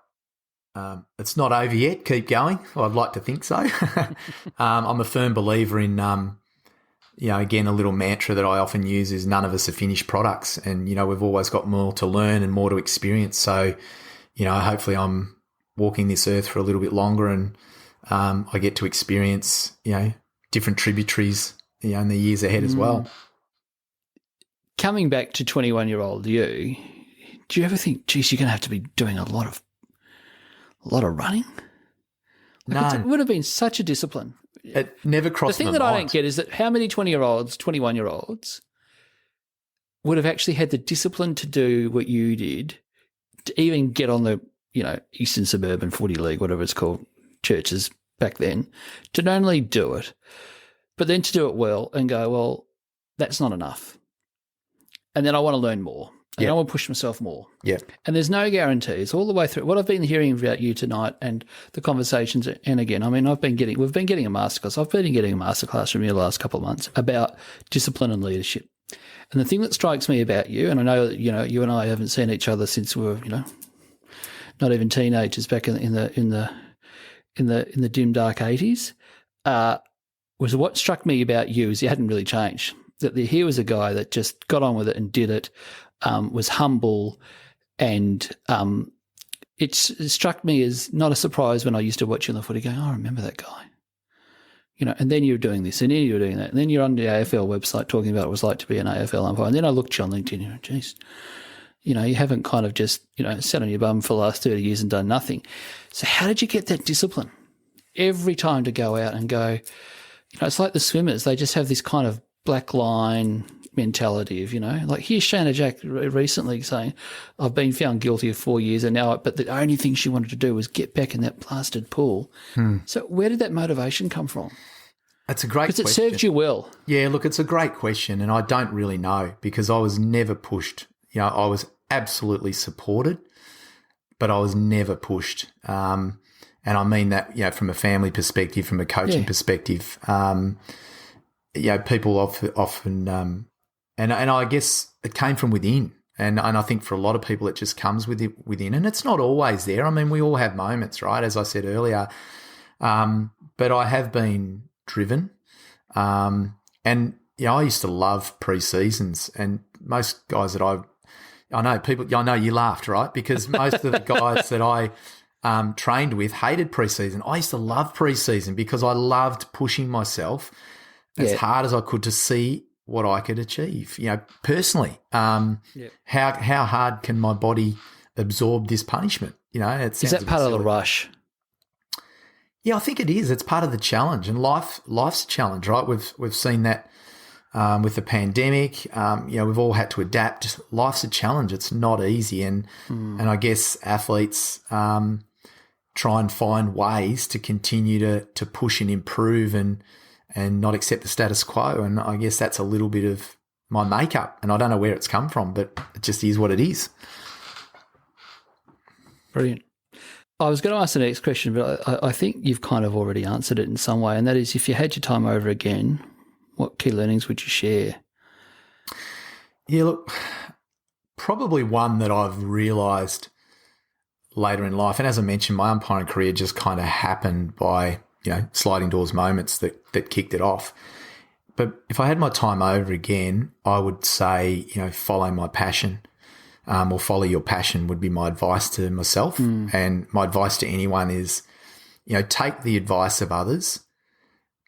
it's not over yet, keep going. I'd like to think so. I'm a firm believer in, again, a little mantra that I often use is none of us are finished products, and, we've always got more to learn and more to experience. So, hopefully I'm walking this earth for a little bit longer, and I get to experience, different tributaries, in the years ahead as well. Coming back to 21-year-old you, do you ever think, geez, you're going to have to be doing a lot of running? No. It would have been such a discipline. It never crossed my mind. The thing that I don't get is that how many 21-year-olds would have actually had the discipline to do what you did, to even get on the, Eastern Suburban Footy League, whatever it's called, churches back then, to not only do it, but then to do it well and go, well, that's not enough. And then I want to learn more. And I want to push myself more. Yeah. And there's no guarantees all the way through. What I've been hearing about you tonight and the conversations, and again, I mean, we've been getting a masterclass. I've been getting a masterclass from you the last couple of months about discipline and leadership. And the thing that strikes me about you, and I know that, you and I haven't seen each other since we were, not even teenagers back in the dim dark 80s, was what struck me about you is you hadn't really changed. That here was a guy that just got on with it and did it. Was humble, and it struck me as not a surprise when I used to watch you on the footy going, oh, I remember that guy. And then you're doing this, and then you're doing that, and then you're on the AFL website talking about what it was like to be an AFL umpire. And then I looked at you on LinkedIn, geez, you haven't kind of just, sat on your bum for the last 30 years and done nothing. So how did you get that discipline every time to go out and go, it's like the swimmers, they just have this kind of black line mentality of, like here's Shana Jack recently saying, I've been found guilty of 4 years and now, but the only thing she wanted to do was get back in that blasted pool. So where did that motivation come from? That's a great question. Because it served you well. Yeah, look, it's a great question, and I don't really know because I was never pushed. I was absolutely supported, but I was never pushed. And I mean that, from a family perspective, from a coaching perspective, people often, and I guess it came from within. And I think for a lot of people, it just comes within, and it's not always there. I mean, we all have moments, right? As I said earlier, but I have been driven, and I used to love pre-seasons, and most guys that I know you laughed, right? Because most of the guys that I trained with hated pre-season. I used to love pre-season because I loved pushing myself as hard as I could to see what I could achieve, personally. How hard can my body absorb this punishment? Is that part of the rush? Yeah, I think it is. It's part of the challenge, and life's a challenge, right? We've seen that with the pandemic. We've all had to adapt. Life's a challenge. It's not easy, and I guess athletes try and find ways to continue to push and improve and not accept the status quo. And I guess that's a little bit of my makeup, and I don't know where it's come from, but it just is what it is. Brilliant. I was going to ask the next question, but I think you've kind of already answered it in some way, and that is if you had your time over again, what key learnings would you share? Yeah, look, probably one that I've realised later in life, and as I mentioned, my umpiring career just kind of happened by, sliding doors moments that kicked it off. But if I had my time over again, I would say, follow my passion. Or follow your passion would be my advice to myself. And my advice to anyone is, take the advice of others,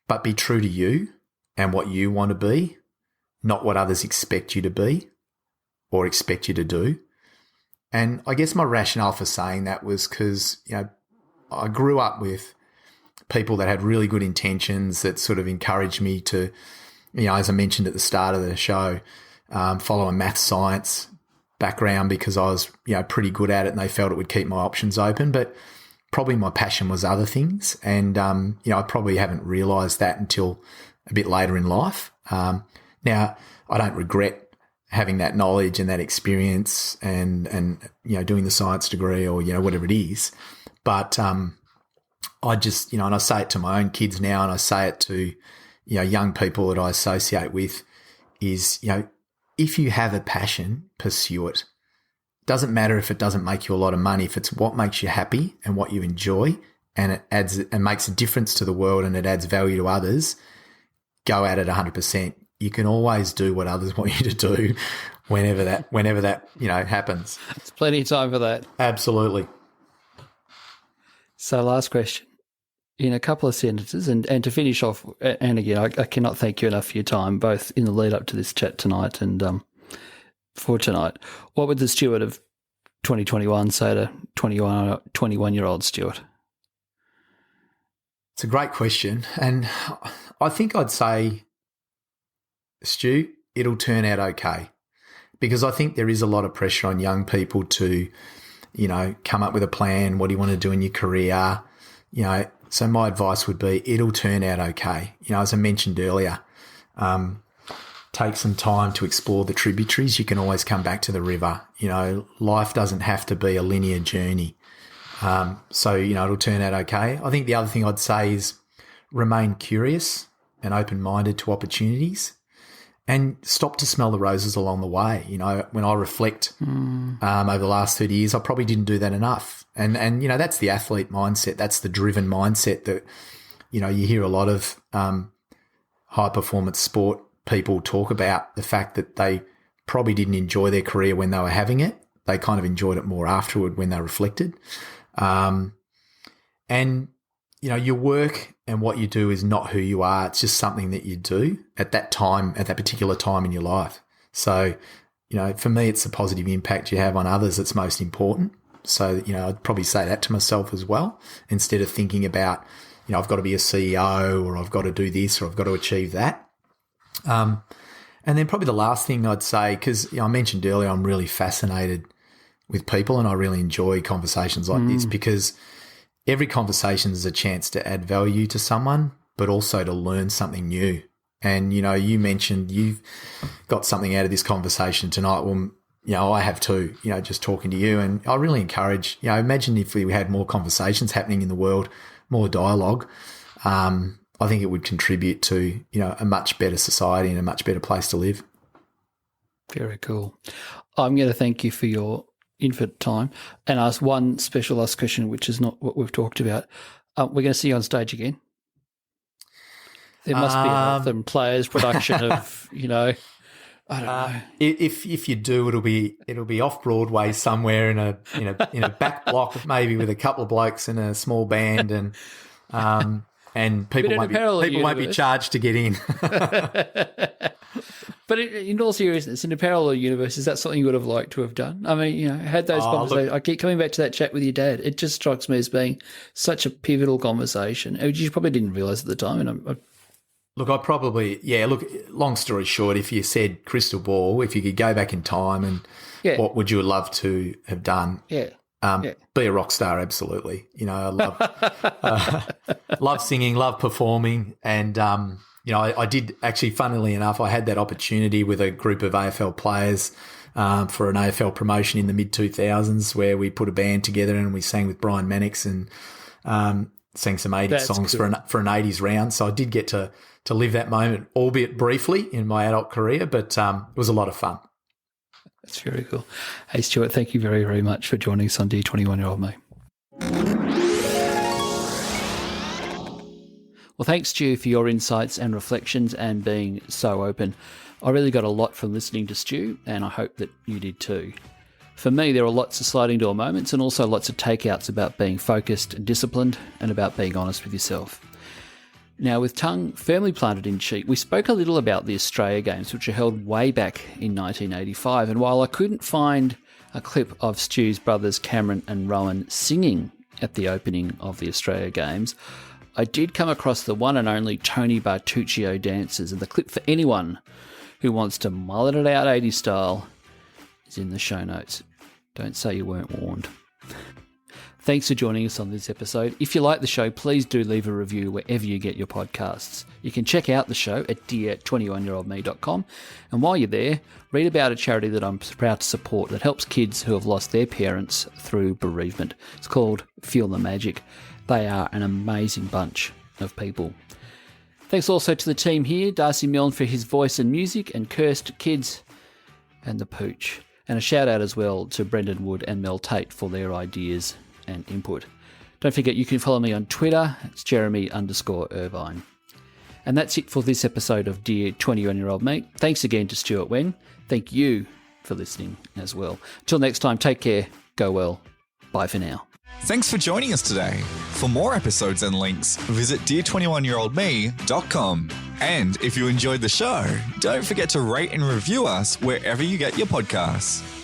but be true to you and what you want to be, not what others expect you to be or expect you to do. And I guess my rationale for saying that was because, I grew up with people that had really good intentions that sort of encouraged me to, as I mentioned at the start of the show, follow a math science background because I was, pretty good at it and they felt it would keep my options open. But probably my passion was other things. And, I probably haven't realised that until a bit later in life. Now, I don't regret having that knowledge and that experience and doing the science degree or, whatever it is. But I just, and I say it to my own kids now and I say it to, young people that I associate with is, if you have a passion, pursue it. Doesn't matter if it doesn't make you a lot of money. If it's what makes you happy and what you enjoy and it adds and makes a difference to the world and it adds value to others, go at it 100%. You can always do what others want you to do whenever that happens. There's plenty of time for that. Absolutely. So last question. In a couple of sentences, and to finish off, and again, I cannot thank you enough for your time, both in the lead up to this chat tonight and for tonight. What would the Stuart of 2021 say to 21-year-old Stuart? It's a great question. And I think I'd say, Stu, it'll turn out okay. Because I think there is a lot of pressure on young people to, come up with a plan. What do you want to do in your career? So my advice would be it'll turn out okay. As I mentioned earlier, take some time to explore the tributaries. You can always come back to the river. Life doesn't have to be a linear journey. So it'll turn out okay. I think the other thing I'd say is remain curious and open-minded to opportunities and stop to smell the roses along the way. When I reflect over the last 30 years, I probably didn't do that enough. And that's the athlete mindset. That's the driven mindset that, you hear a lot of high-performance sport people talk about, the fact that they probably didn't enjoy their career when they were having it. They kind of enjoyed it more afterward when they reflected. And, your work and what you do is not who you are. It's just something that you do at that time, at that particular time in your life. So, for me, it's the positive impact you have on others that's most important. So, I'd probably say that to myself as well, instead of thinking about, I've got to be a CEO or I've got to do this or I've got to achieve that. And then probably the last thing I'd say, because I mentioned earlier, I'm really fascinated with people and I really enjoy conversations like this because every conversation is a chance to add value to someone, but also to learn something new. And, you mentioned you've got something out of this conversation tonight. Well, I have too, just talking to you. And I really encourage, imagine if we had more conversations happening in the world, more dialogue. I think it would contribute to, a much better society and a much better place to live. Very cool. I'm going to thank you for your infinite time and ask one special last question, which is not what we've talked about. We're going to see you on stage again. There must be a players production of, I don't know. If you do, it'll be off Broadway somewhere in a back block, maybe with a couple of blokes and a small band, and people won't be charged to get in. But in all seriousness, in a parallel universe, is that something you would have liked to have done? I mean, had those conversations. I keep coming back to that chat with your dad. It just strikes me as being such a pivotal conversation. You probably didn't realise at the time. And Look, long story short, if you said crystal ball, if you could go back in time and what would you love to have done? Be a rock star, absolutely. I love singing, love performing. And, I did actually, funnily enough, I had that opportunity with a group of AFL players for an AFL promotion in the mid-2000s where we put a band together and we sang with Brian Mannix and sang some 80s songs for an 80s round. So I did get to live that moment, albeit briefly, in my adult career, but it was a lot of fun. That's very cool. Hey, Stuart, thank you very, very much for joining us on Dear 21-Year-Old Me. Well, thanks, Stu, for your insights and reflections and being so open. I really got a lot from listening to Stu, and I hope that you did too. For me, there are lots of sliding door moments and also lots of takeouts about being focused and disciplined and about being honest with yourself. Now, with tongue firmly planted in cheek, we spoke a little about the Australia Games, which were held way back in 1985, and while I couldn't find a clip of Stu's brothers Cameron and Rowan singing at the opening of the Australia Games, I did come across the one and only Tony Bartuccio dances, and the clip for anyone who wants to mullet it out 80s style is in the show notes. Don't say you weren't warned. Thanks for joining us on this episode. If you like the show, please do leave a review wherever you get your podcasts. You can check out the show at dear21yearoldme.com, and while you're there, read about a charity that I'm proud to support that helps kids who have lost their parents through bereavement. It's called Feel the Magic. They are an amazing bunch of people. Thanks also to the team here, Darcy Milne for his voice and music, and Kirst, Kids, and the Pooch. And a shout out as well to Brendan Wood and Mel Tate for their ideas and input. Don't forget you can follow me on Twitter. It's Jeremy_Irvine. And that's it for this episode of Dear 21-Year-Old Me. Thanks again to Stuart Wenn. Thank you for listening as well. Until next time, take care, go well, bye for now. Thanks for joining us today. For more episodes and links, visit dear21yearoldme.com. And if you enjoyed the show, don't forget to rate and review us wherever you get your podcasts.